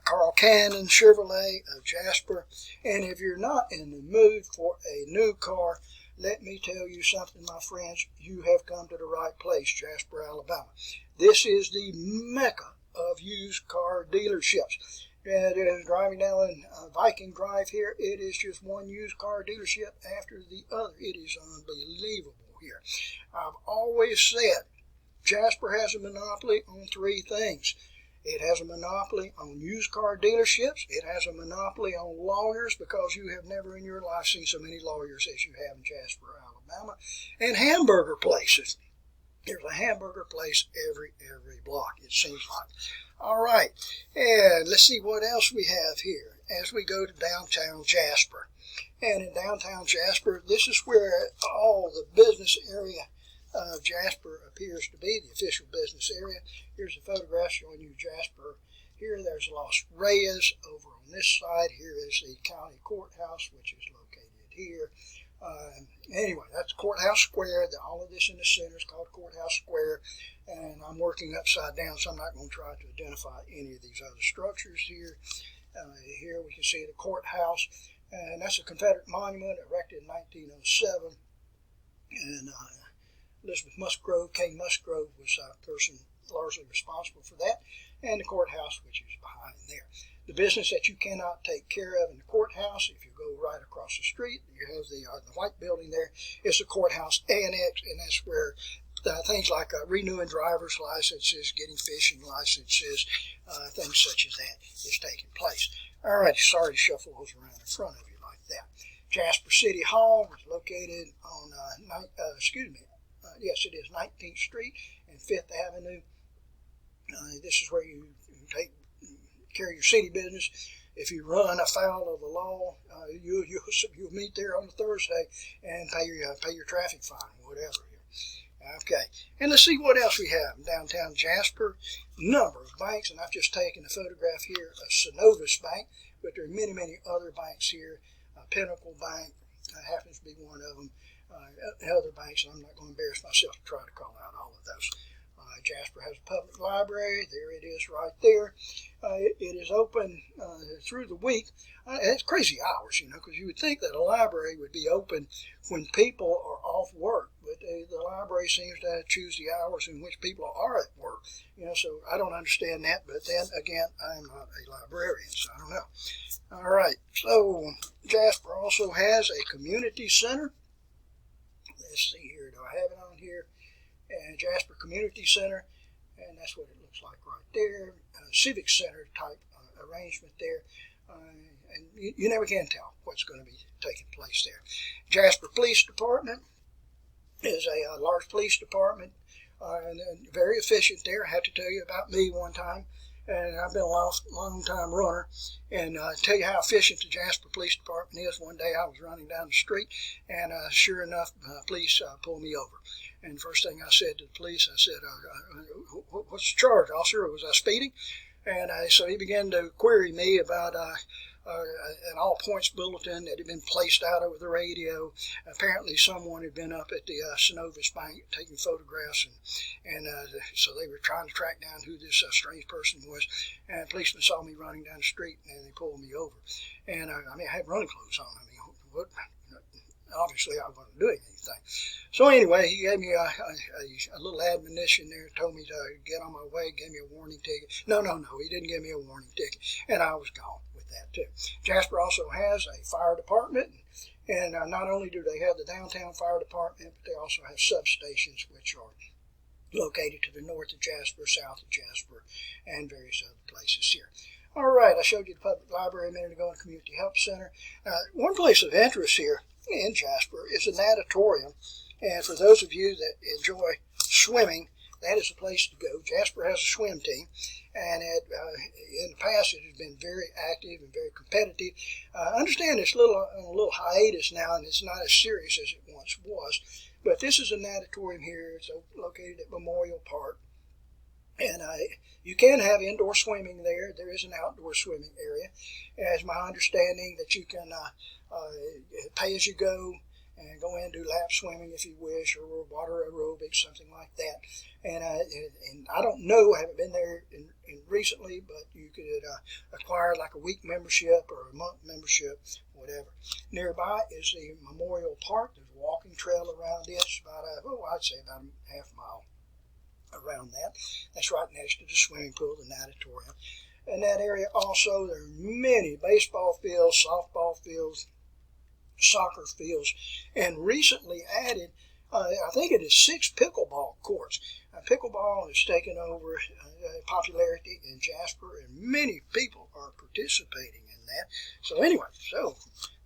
Carl Cannon Chevrolet of Jasper. And if you're not in the mood for a new car, let me tell you something, my friends. You have come to the right place, Jasper, Alabama. This is the mecca of used car dealerships. Driving down Viking Drive here, it is just one used car dealership after the other. It is unbelievable here. I've always said Jasper has a monopoly on three things. It has a monopoly on used car dealerships. It has a monopoly on lawyers, because you have never in your life seen so many lawyers as you have in Jasper, Alabama. And hamburger places. There's a hamburger place every block, it seems like. All right, and let's see what else we have here as we go to downtown Jasper. And in downtown Jasper, this is where all the business area of Jasper appears to be, the official business area. Here's a photograph showing you Jasper. Here there's Los Reyes over on this side. Here is the county courthouse, which is located here. Anyway, that's Courthouse Square. All of this in the center is called Courthouse Square, and I'm working upside down, so I'm not going to try to identify any of these other structures here. Here we can see the courthouse, and that's a Confederate monument erected in 1907, and Elizabeth Musgrove, King Musgrove, was a person largely responsible for that, and the courthouse, which is behind there. The business that you cannot take care of in the courthouse, if you go right across the street, you have the white building there, is the courthouse annex, and that's where things like renewing driver's licenses, getting fishing licenses, things such as that is taking place. All right, sorry to shuffle those around in front of you like that. Jasper City Hall is located on, yes, it is 19th Street and 5th Avenue. This is where you take care of your city business. If you run afoul of the law, you'll meet there on a Thursday and pay your traffic fine, whatever. Okay, and let's see what else we have in downtown Jasper. Number of banks, and I've just taken a photograph here of Synovus Bank, but there are many, many other banks here. Pinnacle Bank happens to be one of them. Other banks, and I'm not going to embarrass myself to try to call out all of those. Jasper has a public library. There it is right there. It is open through the week. It's crazy hours, because you would think that a library would be open when people are off work, but the library seems to choose the hours in which people are at work. So I don't understand that, but then again, I'm not a librarian, so I don't know. All right, so Jasper also has a community center. Let's see here. Do I have it on here? And Jasper Community Center, and that's what it looks like right there. Civic Center type arrangement there, and you never can tell what's going to be taking place there. Jasper Police Department is a large police department, and very efficient there. I have to tell you about me one time, and I've been a long time runner, and tell you how efficient the Jasper Police Department is. One day I was running down the street, and sure enough, police pulled me over. And first thing I said to the police, I said, what's the charge, officer? Was I speeding? And so he began to query me about an all-points bulletin that had been placed out over the radio. Apparently someone had been up at the Synovus Bank taking photographs, and so they were trying to track down who this strange person was. And a policeman saw me running down the street, and they pulled me over. And I had running clothes on. What? Obviously I wasn't doing anything. So anyway, he gave me a little admonition there, told me to get on my way, gave me a warning ticket. No, he didn't give me a warning ticket, and I was gone with that too. Jasper also has a fire department, and not only do they have the downtown fire department, but they also have substations which are located to the north of Jasper, south of Jasper, and various other places here. All right, I showed you the public library a minute ago and community help center. One place of interest here in Jasper is a natatorium, and for those of you that enjoy swimming, that is the place to go. Jasper has a swim team, and in the past it has been very active and very competitive. I understand it's on a little hiatus now, and it's not as serious as it once was, but this is a natatorium here. It's located at Memorial Park, and you can have indoor swimming there. There is an outdoor swimming area. It's my understanding that you can pay as you go and go in and do lap swimming if you wish, or water aerobics, something like that. And I don't know, I haven't been there in recently, but you could acquire like a week membership or a month membership, whatever. Nearby is the Memorial Park. There's a walking trail around it. It's about I'd say about a half mile around that. That's right next to the swimming pool, the natatorium. In that area also, there are many baseball fields, softball fields, soccer fields, and recently added, I think it is 6 pickleball courts. Pickleball has taken over popularity in Jasper, and many people are participating in that. So anyway,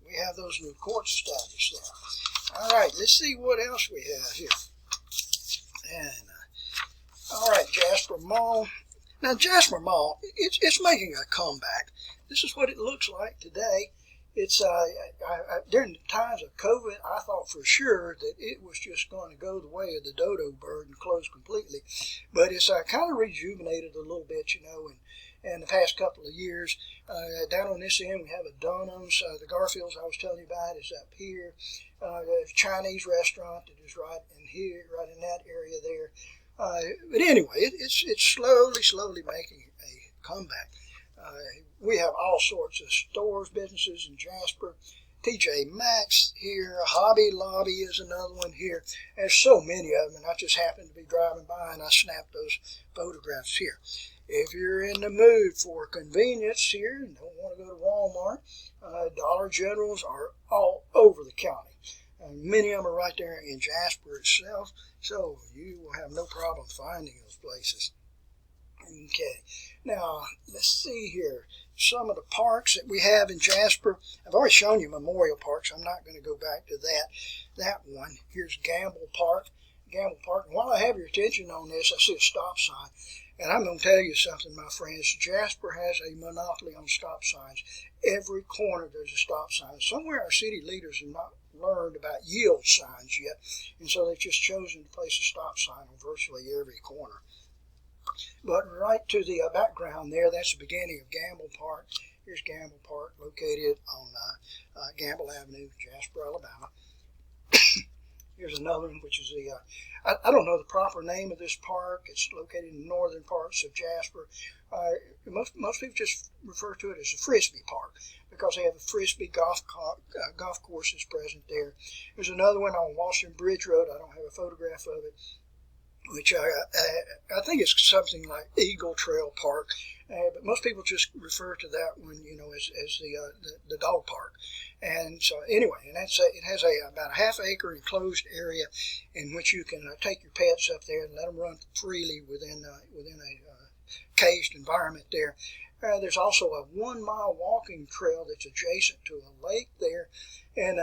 we have those new courts established there. All right, let's see what else we have here. And all right, Jasper Mall. Now, Jasper Mall, it's making a comeback. This is what it looks like today. It's during the times of COVID, I thought for sure that it was just going to go the way of the dodo bird and close completely. But it's kind of rejuvenated a little bit, in the past couple of years. Down on this end, we have a Dunham's. The Garfields I was telling you about is up here. The Chinese restaurant that is right in here, right in that area there. But anyway, it's slowly making a comeback. We have all sorts of stores, businesses in Jasper. TJ Maxx here, Hobby Lobby is another one here. There's so many of them, and I just happened to be driving by and I snapped those photographs here. If you're in the mood for convenience here and don't want to go to Walmart, Dollar Generals are all over the county. Many of them are right there in Jasper itself, so you will have no problem finding those places. Okay, now let's see here. Some of the parks that we have in Jasper. I've already shown you Memorial Park, so I'm not going to go back to that one. Here's Gamble Park. And while I have your attention on this, I see a stop sign. And I'm going to tell you something, my friends. Jasper has a monopoly on stop signs. Every corner there's a stop sign. Somewhere our city leaders have not learned about yield signs yet, and so they've just chosen to place a stop sign on virtually every corner. But right to the background there, that's the beginning of Gamble Park. Here's Gamble Park, located on Gamble Avenue, Jasper, Alabama. Here's another one, which is the, I don't know the proper name of this park. It's located in the northern parts of Jasper. Most people just refer to it as the Frisbee Park because they have a Frisbee golf courses present there. There's another one on Washington Bridge Road. I don't have a photograph of it, which I think it's something like Eagle Trail Park, but most people just refer to that one, as the dog park. And so anyway, and it has about a half-acre enclosed area in which you can take your pets up there and let them run freely within a caged environment there. There's also a 1 mile walking trail that's adjacent to a lake there, and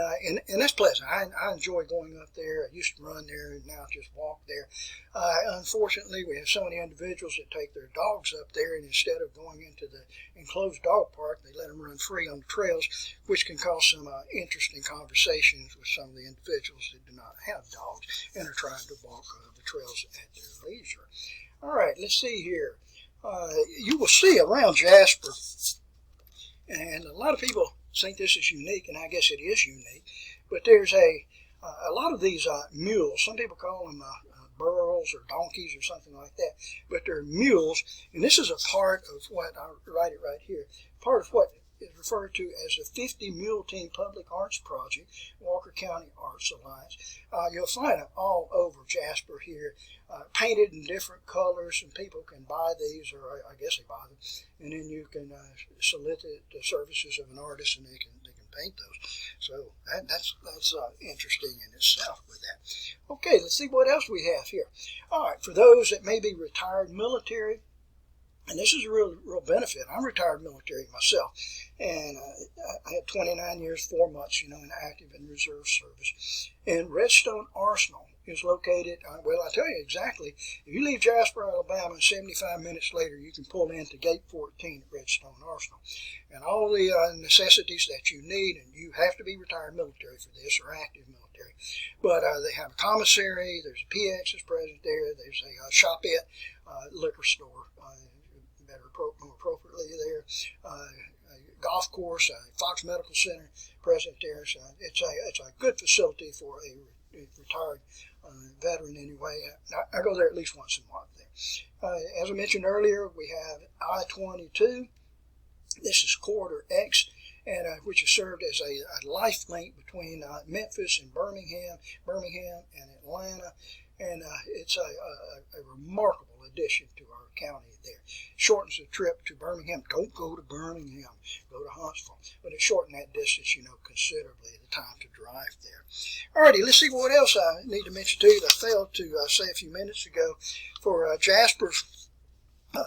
that's pleasant. I enjoy going up there. I used to run there, and now just walk there. Unfortunately, we have so many individuals that take their dogs up there, and instead of going into the enclosed dog park, they let them run free on the trails, which can cause some interesting conversations with some of the individuals that do not have dogs and are trying to walk the trails at their leisure. All right, let's see here. You will see around Jasper, and a lot of people think this is unique, and I guess it is unique, but there's a lot of these mules. Some people call them burros or donkeys or something like that, but they're mules, and this is a part of what, I'll write it right here, part of what is referred to as the 50 Mule Team Public Arts Project, Walker County Arts Alliance. You'll find it all over Jasper here, painted in different colors, and people can buy these, or I guess they buy them, and then you can solicit the services of an artist, and they can paint those. So that's interesting in itself with that. Okay, let's see what else we have here. All right, for those that may be retired military, and this is a real benefit. I'm retired military myself, and I had 29 years, 4 months, in active and reserve service. And Redstone Arsenal is located, well, I'll tell you exactly. If you leave Jasper, Alabama, 75 minutes later, you can pull into Gate 14 at Redstone Arsenal. And all the necessities that you need, and you have to be retired military for this, or active military. But they have a commissary, there's a PX that's present there, there's a shopette, liquor store, more appropriately there, a golf course, a Fox Medical Center present there. So it's a good facility for a retired veteran anyway. I go there at least once a month there. As I mentioned earlier, we have I-22. This is Corridor X, and which has served as a life link between Memphis and Birmingham and Atlanta, and it's a remarkable addition to our county there. Shortens the trip to Birmingham. Don't go to Birmingham, go to Huntsville, but it shortened that distance, considerably, the time to drive there. Alrighty, let's see what else I need to mention to you that I failed to say a few minutes ago. For Jasper's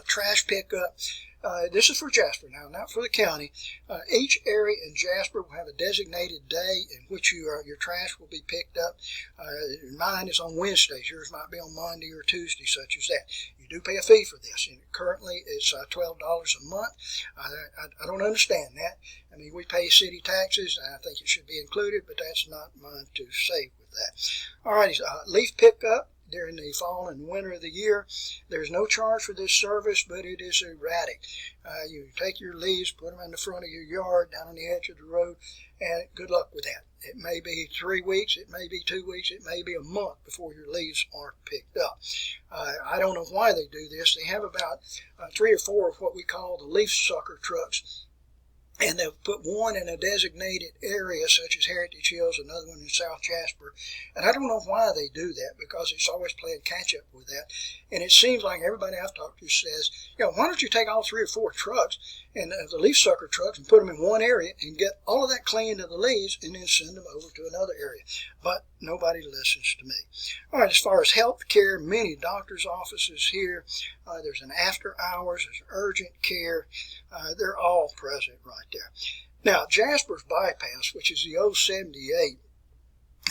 trash pickup, this is for Jasper now, not for the county. Each area in Jasper will have a designated day in which your trash will be picked up. Mine is on Wednesdays. Yours might be on Monday or Tuesday, such as that. You do pay a fee for this, and currently it's $12 a month. I don't understand that. I mean, we pay city taxes, and I think it should be included, but that's not mine to say with that. All righty, leaf pickup. during the fall and winter of the year. There's no charge for this service, but it is erratic. You take your leaves, put them in the front of your yard, down on the edge of the road, and good luck with that. It may be 3 weeks, it may be 2 weeks, it may be a month before your leaves are picked up. I don't know why they do this. They have about 3 or 4 of what we call the leaf sucker trucks, and they'll put one in a designated area such as Heritage Hills, another one in South Jasper. And I don't know why they do that, because it's always playing catch up with that. And it seems like everybody I've talked to says, why don't you take all 3 or 4 trucks and the leaf sucker trucks and put them in one area and get all of that cleaned of the leaves and then send them over to another area. But nobody listens to me. All right, as far as health care, many doctor's offices here. There's an after hours, there's urgent care. They're all present right there. Now, Jasper's bypass, which is the old 78,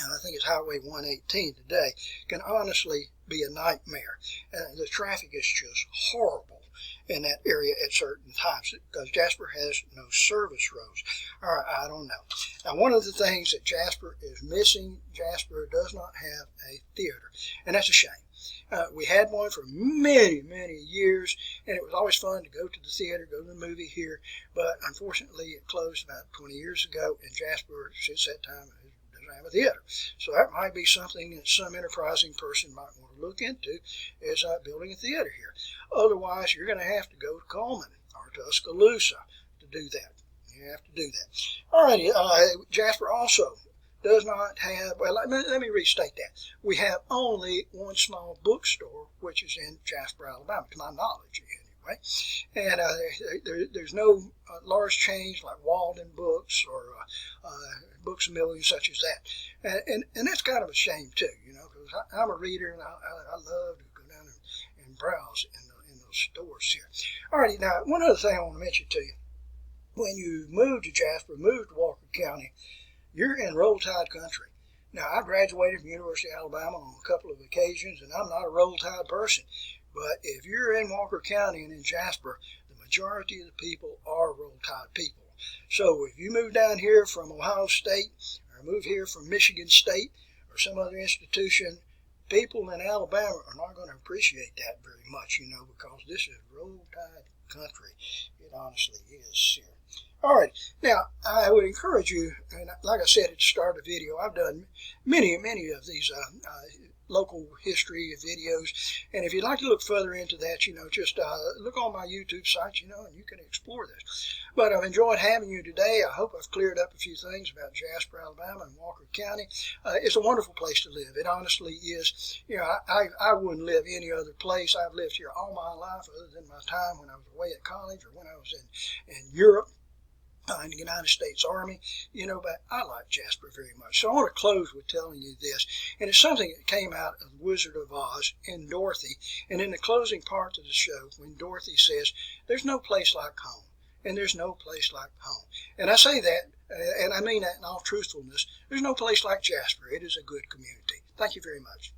and I think it's Highway 118 today, can honestly be a nightmare. The traffic is just horrible in that area at certain times because Jasper has no service roads. All right, I don't know. Now, one of the things that Jasper is missing, Jasper does not have a theater, and that's a shame. We had one for many, many years, and it was always fun to go to the theater, go to the movie here, but unfortunately it closed about 20 years ago, and Jasper, since that time, doesn't have a theater. So that might be something that some enterprising person might want to look into, is building a theater here. Otherwise, you're going to have to go to Coleman or Tuscaloosa to do that. You have to do that. All righty, Jasper also does not have, well, let me restate that. We have only one small bookstore, which is in Jasper, Alabama, to my knowledge anyway. And there's no large chains like Walden Books or Books A Million such as that. And that's kind of a shame too, because I'm a reader and I love to go down and browse in those stores here. All righty, now one other thing I want to mention to you. When you move to Jasper, move to Walker County, you're in Roll Tide country. Now, I graduated from University of Alabama on a couple of occasions, and I'm not a Roll Tide person. But if you're in Walker County and in Jasper, the majority of the people are Roll Tide people. So if you move down here from Ohio State, or move here from Michigan State, or some other institution, people in Alabama are not going to appreciate that very much, because this is Roll Tide country. It honestly is here. All right, now I would encourage you, and like I said at the start of the video, I've done many of these local history videos, and if you'd like to look further into that, just look on my YouTube site, and you can explore this. But I've enjoyed having you today. I hope I've cleared up a few things about Jasper, Alabama, and Walker County. It's a wonderful place to live. It honestly is. I wouldn't live any other place. I've lived here all my life, other than my time when I was away at college or when I was in Europe. In the United States Army, but I like Jasper very much. So I want to close with telling you this, and it's something that came out of The Wizard of Oz in Dorothy, and in the closing part of the show, when Dorothy says, there's no place like home, and there's no place like home. And I say that, and I mean that in all truthfulness, there's no place like Jasper. It is a good community. Thank you very much.